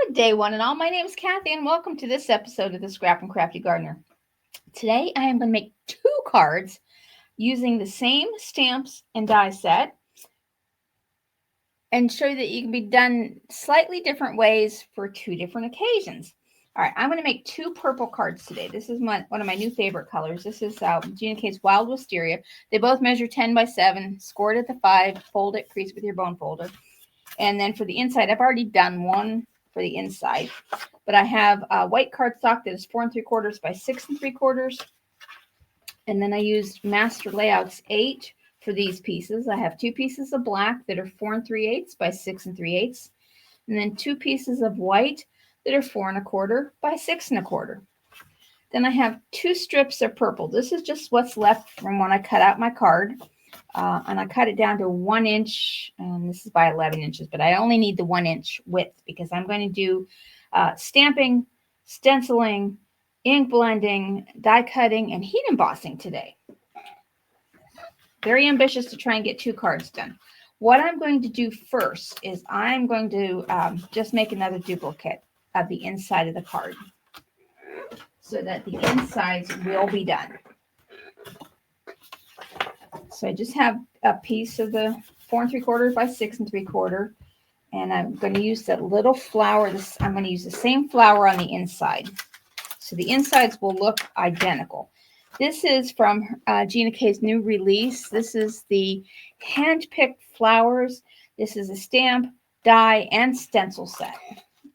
Good day, one and all. My name is Kathy, and welcome to this episode of the Scrap and Crafty Gardener. Today, I am going to make 2 cards using the same stamps and die set and show you that you can be done slightly different ways for 2 different occasions. All right, I'm going to make 2 purple cards today. This is one of my new favorite colors. This is GinaK's Wild Wisteria. They both measure 10 by 7, scored at the 5, fold it, crease with your bone folder. And then for the inside, I've already done one for the inside, but I have white cardstock that is 4 3/4 by 6 3/4, and then I used Master Layouts 8 for these pieces. I have 2 pieces of black that are 4 3/8 by 6 3/8, and then 2 pieces of white that are 4 1/4 by 6 1/4. Then I have 2 strips of purple. This is just what's left from when I cut out my card. And I cut it down to 1 inch, and this is by 11 inches, but I only need the 1 inch width because I'm going to do stamping, stenciling, ink blending, die cutting, and heat embossing today. Very ambitious to try and get 2 cards done. What I'm going to do first is I'm going to just make another duplicate of the inside of the card so that the insides will be done. So I just have a piece of the 4 3/4 by 6 3/4, and I'm going to use that little flower. I'm going to use the same flower on the inside, so the insides will look identical. This is from GinaK's new release. This is the hand-picked flowers. This is a stamp, die, and stencil set,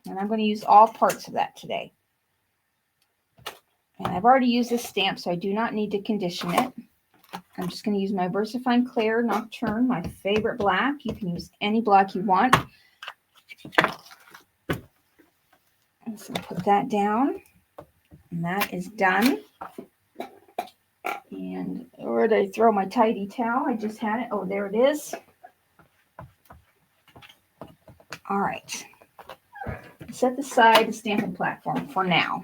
and I'm going to use all parts of that today. And I've already used this stamp, so I do not need to condition it. I'm just going to use my VersaFine Clear Nocturne, my favorite black. You can use any black you want. I'm just going to put that down. And that is done. And where did I throw my tidy towel? I just had it. Oh, there it is. All right. Set aside the stamping platform for now.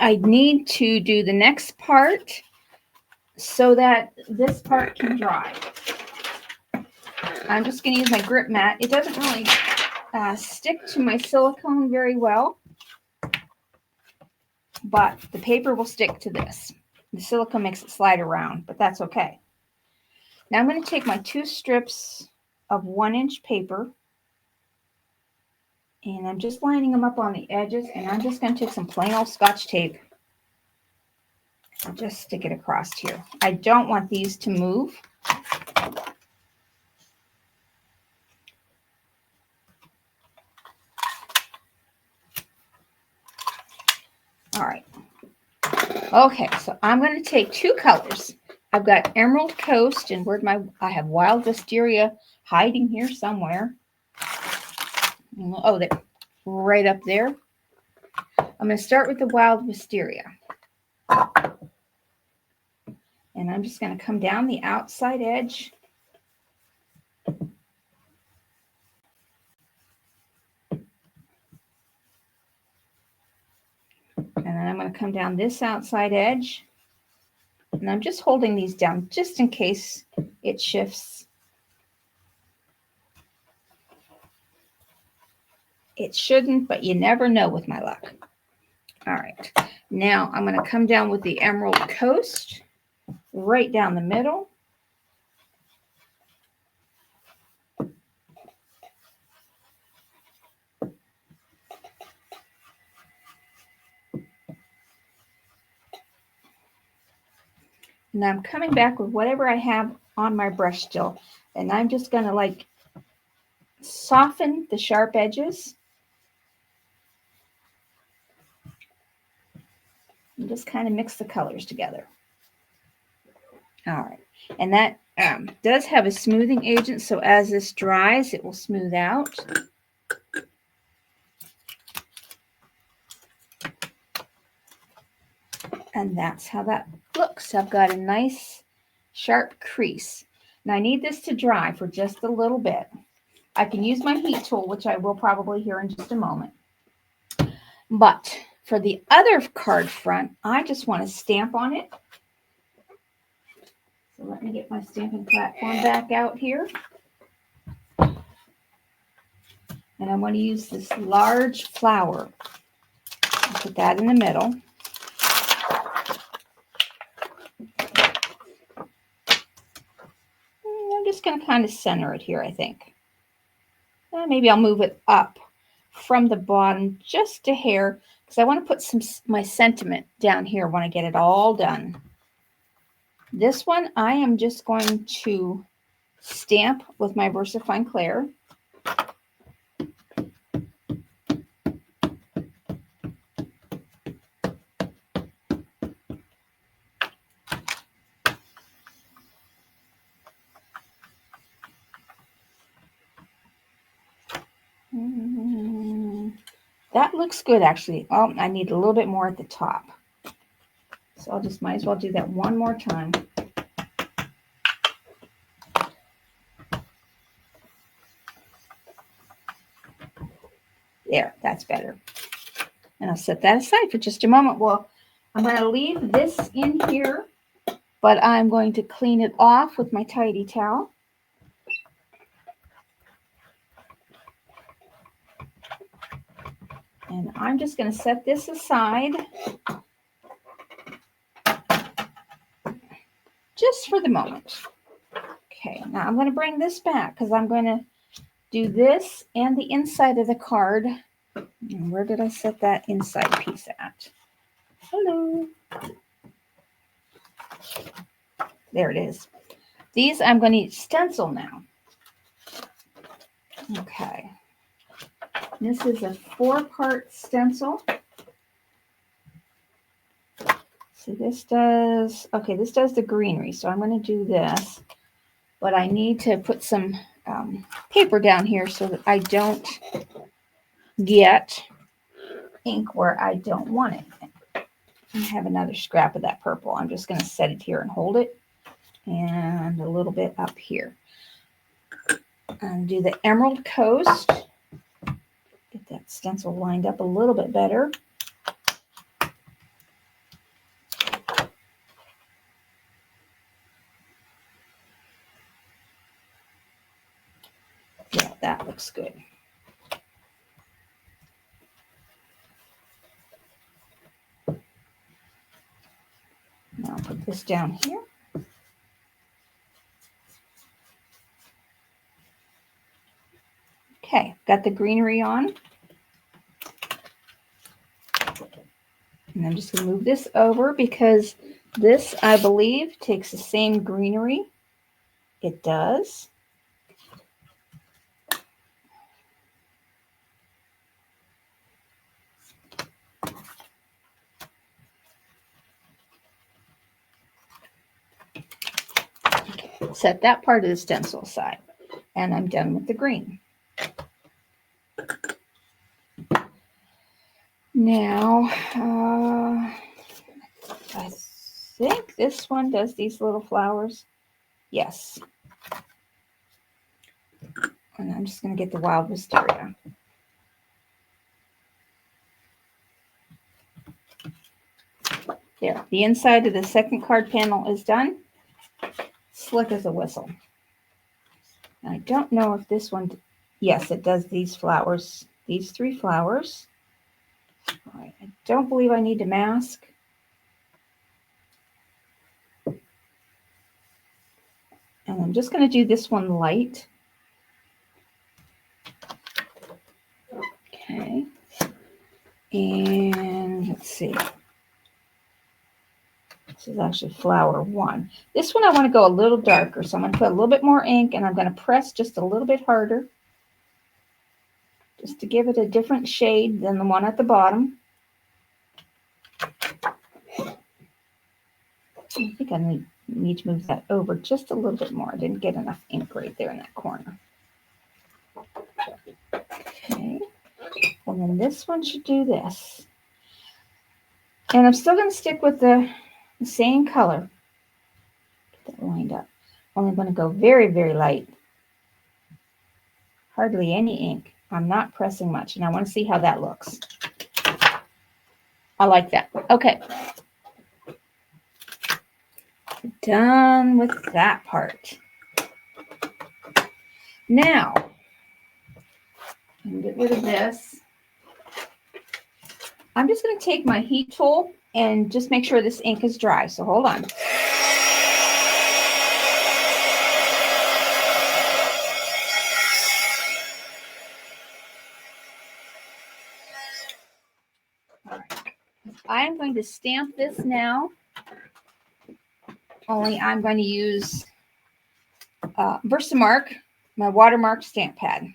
I need to do the next part so that this part can dry. I'm just going to use my grip mat. It doesn't really stick to my silicone very well, but the paper will stick to this. The silicone makes it slide around, but that's okay. Now I'm going to take my 2 strips of 1 inch paper, and I'm just lining them up on the edges, and I'm just going to take some plain old Scotch tape and just stick it across here. I don't want these to move. All right. Okay, so I'm going to take 2 colors. I've got Emerald Coast, and I have Wild Wisteria hiding here somewhere. Oh, they're right up there. I'm going to start with the Wild Wisteria. And I'm just going to come down the outside edge. And then I'm going to come down this outside edge. And I'm just holding these down just in case it shifts. It shouldn't, but you never know with my luck. All right. Now I'm going to come down with the Emerald Coast right down the middle. And I'm coming back with whatever I have on my brush still. And I'm just going to soften the sharp edges. And just kind of mix the colors together. All right. And that does have a smoothing agent, so as this dries, it will smooth out. And that's how that looks. I've got a nice sharp crease. Now I need this to dry for just a little bit. I can use my heat tool, which I will probably here in just a moment. But for the other card front, I just want to stamp on it. So let me get my stamping platform back out here. And I want to use this large flower. I'll put that in the middle. And I'm just going to kind of center it here, I think. And maybe I'll move it up from the bottom just a hair because I want to put my sentiment down here when I get it all done. This one I am just going to stamp with my VersaFine Clair. That looks good actually. Oh, I need a little bit more at the top. So I'll just might as well do that one more time. There, that's better. And I'll set that aside for just a moment. Well, I'm going to leave this in here, but I'm going to clean it off with my tidy towel. And I'm just going to set this aside just for the moment. Okay, now I'm going to bring this back because I'm going to do this and the inside of the card. And where did I set that inside piece at? Hello. There it is. These I'm going to stencil now. Okay. This is a 4-part stencil. So this does, okay, this does the greenery. So I'm going to do this, but I need to put some paper down here so that I don't get ink where I don't want it. I have another scrap of that purple. I'm just going to set it here and hold it, and a little bit up here. And do the Emerald Coast. Get that stencil lined up a little bit better. Yeah, that looks good. Now I'll put this down here. Okay, got the greenery on. And I'm just going to move this over because this, I believe, takes the same greenery. It does. Okay, set that part of the stencil aside. And I'm done with the green. Now, I think this one does these little flowers. Yes. And I'm just going to get the wild wisteria. There. The inside of the second card panel is done. Slick as a whistle. I don't know if this one, yes, it does these flowers, these 3 flowers. All right, I don't believe I need to mask. And I'm just going to do this one light. Okay. And let's see. This is actually flower 1. This one I want to go a little darker, so I'm going to put a little bit more ink, and I'm going to press just a little bit harder, just to give it a different shade than the one at the bottom. I think I need to move that over just a little bit more. I didn't get enough ink right there in that corner. Okay, and then this one should do this. And I'm still going to stick with the same color. Get that lined up. Only going to go very, very light. Hardly any ink. I'm not pressing much, and I want to see how that looks. I like that. Okay. Done with that part. Now, get rid of this. I'm just going to take my heat tool and just make sure this ink is dry. So hold on. All right. I am going to stamp this now. Only I'm going to use Versamark, my watermark stamp pad.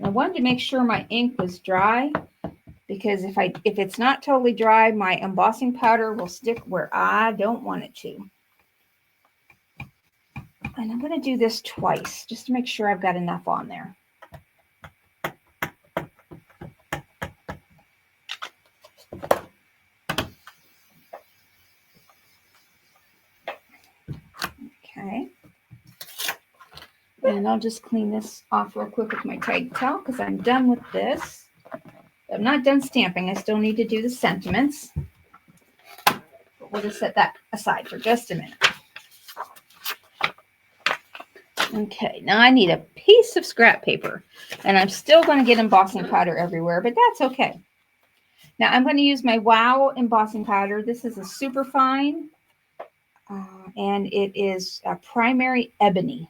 I wanted to make sure my ink was dry, because if it's not totally dry, my embossing powder will stick where I don't want it to. And I'm going to do this twice just to make sure I've got enough on there. Okay. And I'll just clean this off real quick with my Tide towel because I'm done with this. I'm not done stamping. I still need to do the sentiments. But we'll just set that aside for just a minute. Okay, now I need a piece of scrap paper. And I'm still going to get embossing powder everywhere, but that's okay. Now I'm going to use my Wow embossing powder. This is a super fine. And it is a primary ebony,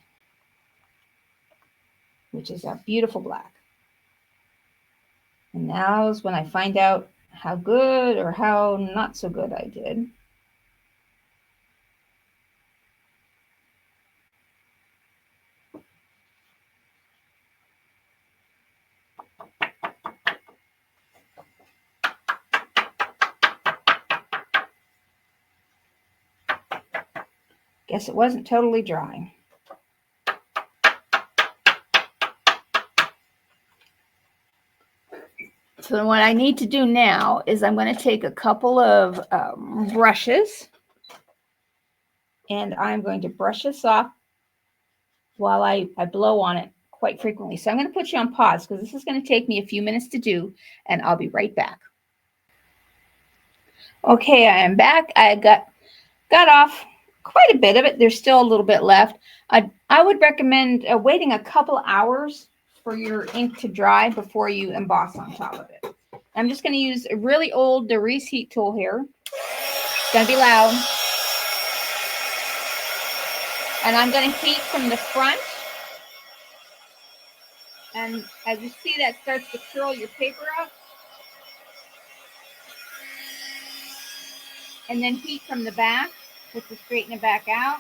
which is a beautiful black. And now is when I find out how good or how not so good I did. Guess it wasn't totally dry. So what I need to do now is I'm going to take a couple of brushes, and I'm going to brush this off while I blow on it quite frequently. So I'm going to put you on pause because this is going to take me a few minutes to do, and I'll be right back. Okay, I am back. I got off quite a bit of it. There's still a little bit left. I would recommend waiting a couple hours for your ink to dry before you emboss on top of it. I'm just going to use a really old Darice heat tool here. It's going to be loud. And I'm going to heat from the front. And as you see, that starts to curl your paper up. And then heat from the back, just to straighten it back out.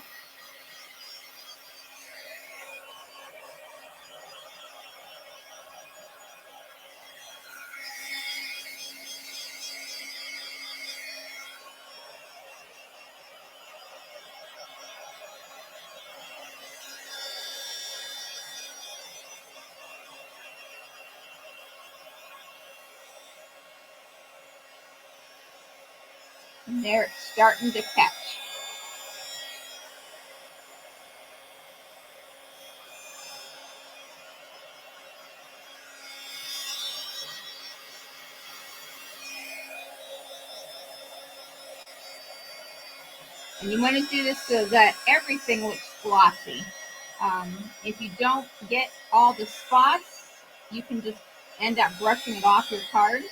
And there it's starting to catch. And you want to do this so that everything looks glossy. If you don't get all the spots, you can just end up brushing it off your card.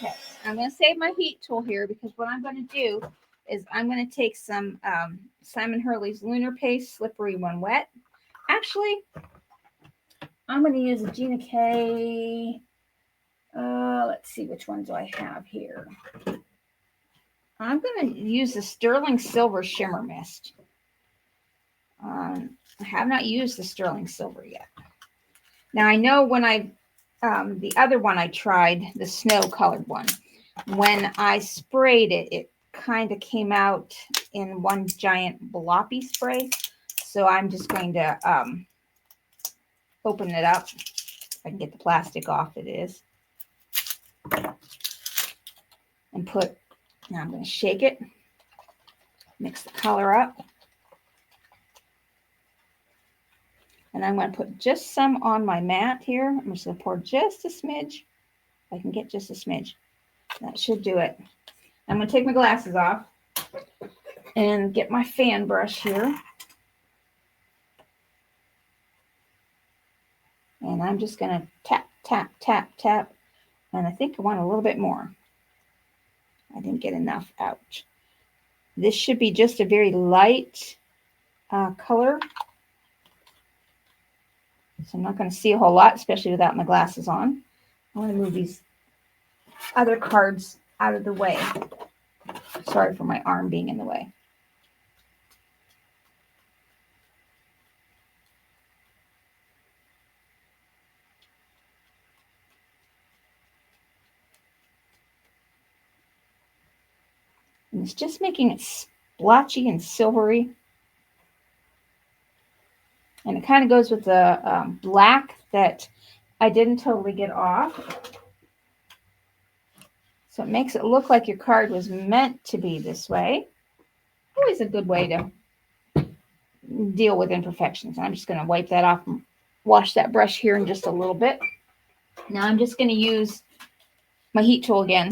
Okay, I'm going to save my heat tool here because what I'm going to do is I'm going to take some Simon Hurley's Lunar Paste Slippery When Wet. Actually, I'm going to use a GinaK. Let's see, which one do I have here? I'm going to use the Sterling Silver Shimmer Mist. I have not used the Sterling Silver yet. Now, I know when the other one I tried, the snow colored one, when I sprayed it, it kind of came out in one giant bloppy spray. So I'm just going to open it up. If I can get the plastic off, it is. And now I'm going to shake it, mix the color up. And I'm going to put just some on my mat here. I'm just going to pour just a smidge. If I can get just a smidge. That should do it. I'm going to take my glasses off and get my fan brush here. And I'm just going to tap, tap, tap, tap. And I think I want a little bit more. I didn't get enough. Ouch. This should be just a very light color. So I'm not going to see a whole lot, especially without my glasses on. I want to move these other cards out of the way. Sorry for my arm being in the way. And it's just making it splotchy and silvery. And it kind of goes with the black that I didn't totally get off. So it makes it look like your card was meant to be this way. Always a good way to deal with imperfections. And I'm just going to wipe that off and wash that brush here in just a little bit. Now I'm just going to use my heat tool again.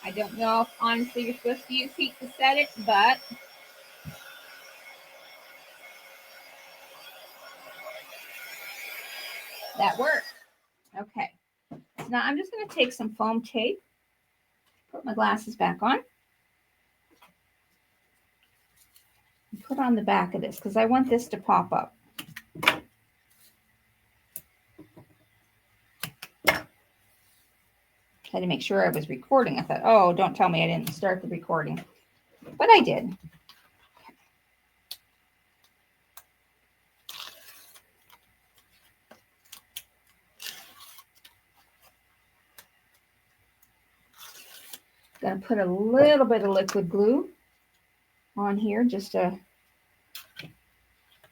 I don't know if honestly you're supposed to use heat to set it, but that works. Okay. So now I'm just going to take some foam tape, put my glasses back on, and put on the back of this because I want this to pop up. I had to make sure I was recording. I thought, oh, don't tell me I didn't start the recording. But I did. Going to put a little bit of liquid glue on here just to,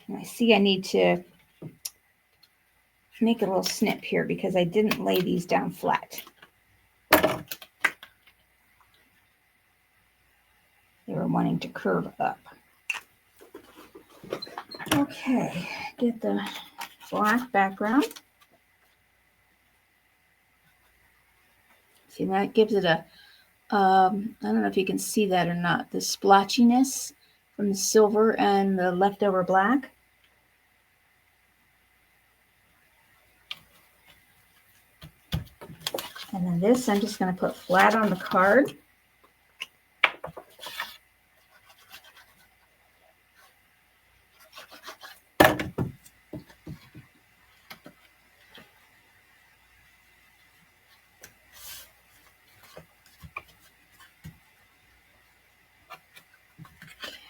and I see I need to make a little snip here because I didn't lay these down flat. They were wanting to curve up. Okay, get the black background. See, that gives it a, I don't know if you can see that or not, the splotchiness from the silver and the leftover black. And then this, I'm just going to put flat on the card.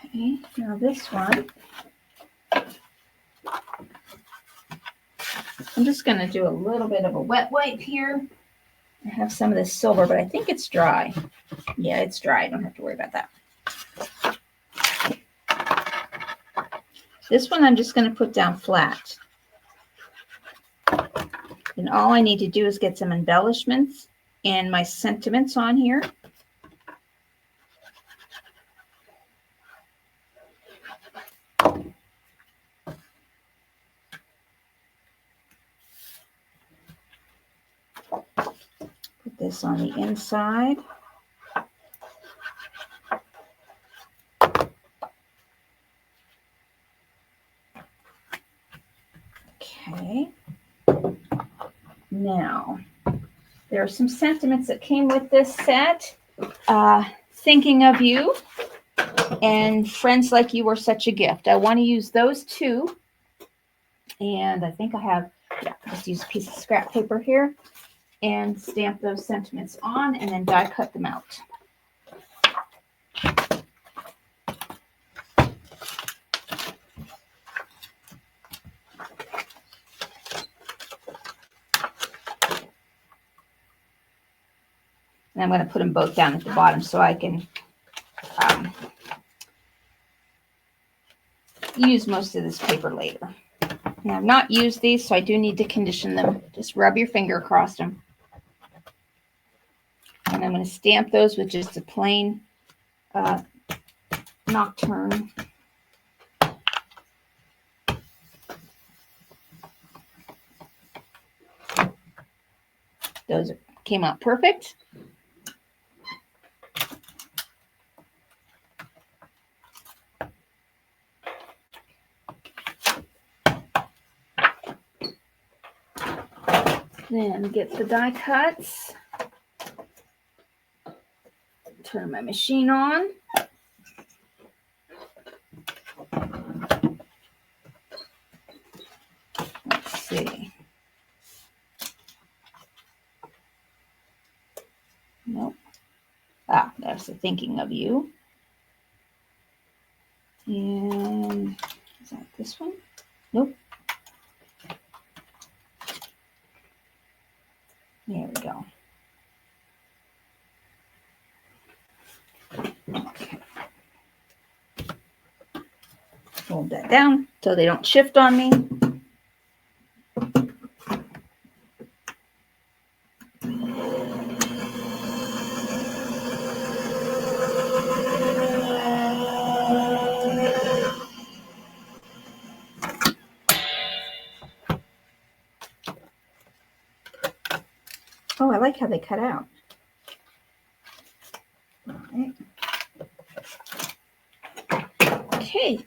Okay, now this one, I'm just going to do a little bit of a wet wipe here. I have some of this silver, but I think it's dry. Yeah, it's dry. I don't have to worry about that. This one I'm just going to put down flat. And all I need to do is get some embellishments and my sentiments on here. Put this on the inside. Okay. Now, there are some sentiments that came with this set. Thinking of you and friends like you are such a gift. I want to use those two. And I think I have, yeah, just use a piece of scrap paper here and stamp those sentiments on and then die cut them out. And I'm going to put them both down at the bottom so I can use most of this paper later. Now, I've not used these, so I do need to condition them. Just rub your finger across them. And I'm going to stamp those with just a plain Nocturne. Those came out perfect. Then get the die cuts. Turn my machine on. Let's see. Nope. Ah, that's the thinking of you. And is that this one? Nope. There we go. Okay. Hold that down so they don't shift on me. Oh, I like how they cut out. All right. Okay.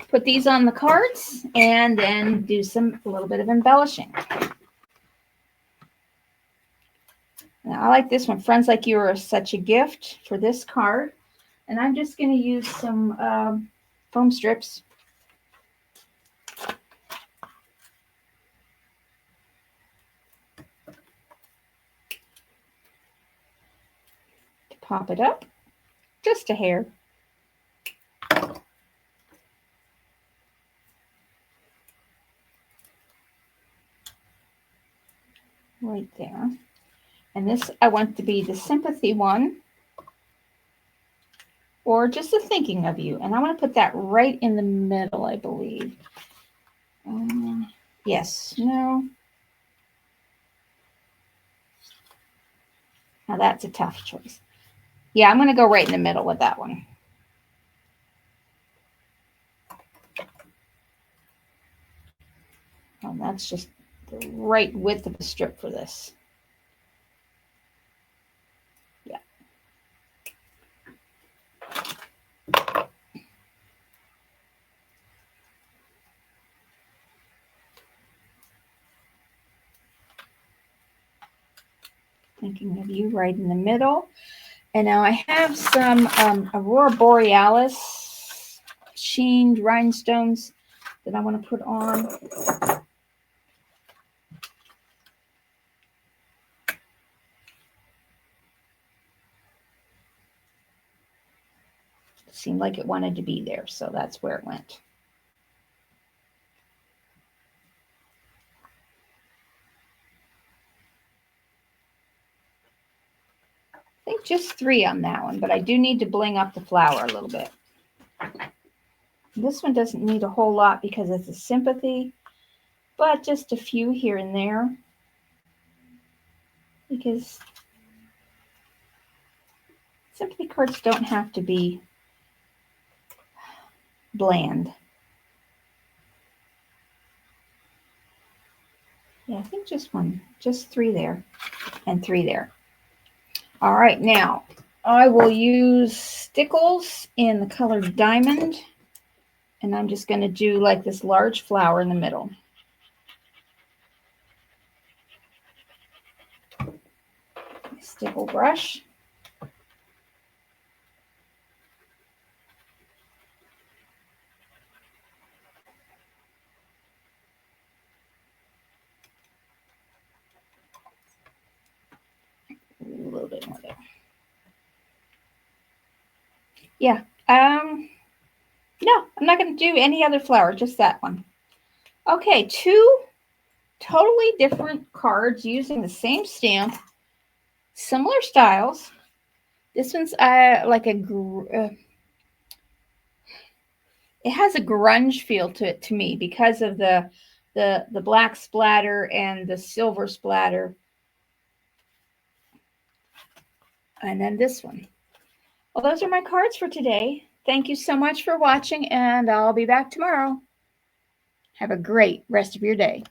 Put these on the cards and then do a little bit of embellishing. Now, I like this one. Friends Like You Are Such a Gift for this card. And I'm just going to use some foam strips. To pop it up. Just a hair. Right there. And this, I want to be the sympathy one. Or just the thinking of you. And I want to put that right in the middle, I believe. Yes. No. Now that's a tough choice. Yeah, I'm going to go right in the middle with that one. And that's just the right width of the strip for this. Yeah. Thinking of you right in the middle. And now I have some Aurora Borealis sheened rhinestones that I want to put on. It seemed like it wanted to be there, so that's where it went. I think just 3 on that one, but I do need to bling up the flower a little bit. This one doesn't need a whole lot because it's a sympathy, but just a few here and there. Because sympathy cards don't have to be bland. Yeah, I think just 1, just 3 there and 3 there. All right, now I will use stickles in the color Diamond, and I'm just going to do like this large flower in the middle. Stickle brush. A little bit more there. Yeah. No, I'm not going to do any other flower, just that one. Okay, 2 totally different cards using the same stamp, similar styles. This one's like a it has a grunge feel to it to me because of the black splatter and the silver splatter. And then this one. Well, those are my cards for today. Thank you so much for watching, and I'll be back tomorrow. Have a great rest of your day.